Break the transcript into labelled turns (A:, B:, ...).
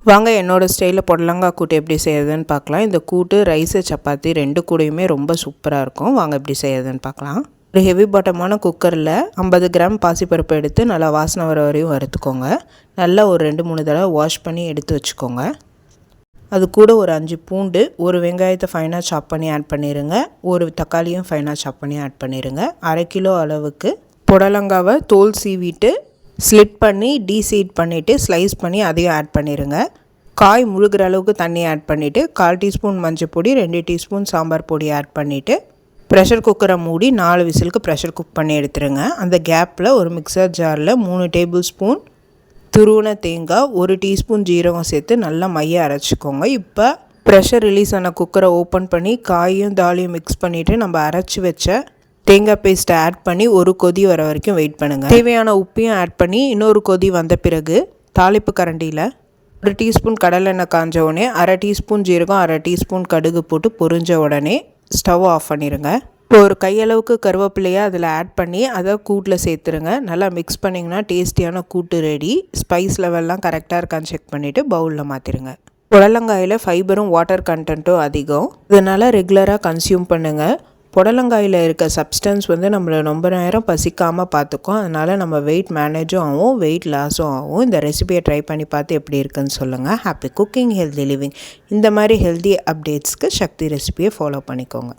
A: வாங்க என்னோட ஸ்டைலில் புடலங்காய் கூட்டு எப்படி செய்யறதுன்னு பார்க்கலாம். இந்த கூட்டு ரைஸு சப்பாத்தி ரெண்டு கூடையுமே ரொம்ப சூப்பராக இருக்கும். வாங்க எப்படி செய்யறதுன்னு பார்க்கலாம். ஒரு ஹெவி பாட்டமான குக்கரில் 50 கிராம் பாசிப்பருப்பு எடுத்து நல்லா வாசனை வர வரையும் வறுத்துக்கோங்க. நல்லா ஒரு 2-3 தடவை வாஷ் பண்ணி எடுத்து வச்சுக்கோங்க. அது கூட ஒரு 5 பூண்டு, ஒரு வெங்காயத்தை ஃபைனாக சாப் பண்ணி ஆட் பண்ணிடுங்க. ஒரு தக்காளியும் ஃபைனாக சாப் பண்ணி ஆட் பண்ணிடுங்க. 1/2 கிலோ அளவுக்கு புடலங்காவை தோல் சீவிட்டு ஸ்லிட் பண்ணி டீசீட் பண்ணிவிட்டு ஸ்லைஸ் பண்ணி அதையும் ஆட் பண்ணிடுங்க. காய் முழுகிற அளவுக்கு தண்ணி ஆட் பண்ணிவிட்டு 1/4 டீஸ்பூன் மஞ்சள் பொடி, 2 டீஸ்பூன் சாம்பார் பொடி ஆட் பண்ணிவிட்டு ப்ரெஷர் குக்கரை மூடி 4 விசிலுக்கு ப்ரெஷர் குக் பண்ணி எடுத்துருங்க. அந்த கேப்பில் ஒரு மிக்சர் ஜாரில் 3 டேபிள் ஸ்பூன் துருவன தேங்காய், 1 டீஸ்பூன் ஜீரகம் சேர்த்து நல்லா மைய அரைச்சிக்கோங்க. இப்போ ப்ரெஷர் ரிலீஸ் ஆன குக்கரை ஓப்பன் பண்ணி காயும் தாலியும் மிக்ஸ் பண்ணிவிட்டு நம்ம அரைச்சி வச்ச தேங்காய் பேஸ்ட்டை ஆட் பண்ணி ஒரு கொதி வர வரைக்கும் வெயிட் பண்ணுங்கள். தேவையான உப்பையும் ஆட் பண்ணி இன்னொரு கொதி வந்த பிறகு தாளிப்பு கரண்டியில் 1 டீஸ்பூன் கடலெண்ணெய் காஞ்ச உடனே 1/2 டீஸ்பூன் ஜீரகம், 1/2 டீஸ்பூன் கடுகு போட்டு பொரிஞ்ச உடனே ஸ்டவ் ஆஃப் பண்ணிடுங்க. இப்போ ஒரு கையளவுக்கு கருவேப்பிலையை அதில் ஆட் பண்ணி அதை கூட்டில் சேர்த்துருங்க. நல்லா மிக்ஸ் பண்ணிங்கன்னா டேஸ்டியான கூட்டு ரெடி. ஸ்பைஸ் லெவல்லாம் கரெக்டாக இருக்கான்னு செக் பண்ணிவிட்டு பவுலில் மாற்றிடுங்க. புடலங்காயில் ஃபைபரும் வாட்டர் கண்டென்ட்டும் அதிகம், இதனால் ரெகுலராக கன்சியூம் பண்ணுங்கள். புடலங்காயில் இருக்க சப்ஸ்டன்ஸ் நம்மளை ரொம்ப நேரம் பசிக்காமல் பார்த்துக்கும். அதனால் நம்ம வெயிட் மேனேஜும் ஆகும், வெயிட் லாஸும் ஆகும். இந்த ரெசிபியை ட்ரை பண்ணி பார்த்து எப்படி இருக்குன்னு சொல்லுங்கள். Happy cooking, healthy living. இந்த மாதிரி ஹெல்தி அப்டேட்ஸ்க்கு சக்தி ரெசிபியை ஃபாலோ பண்ணிக்கோங்க.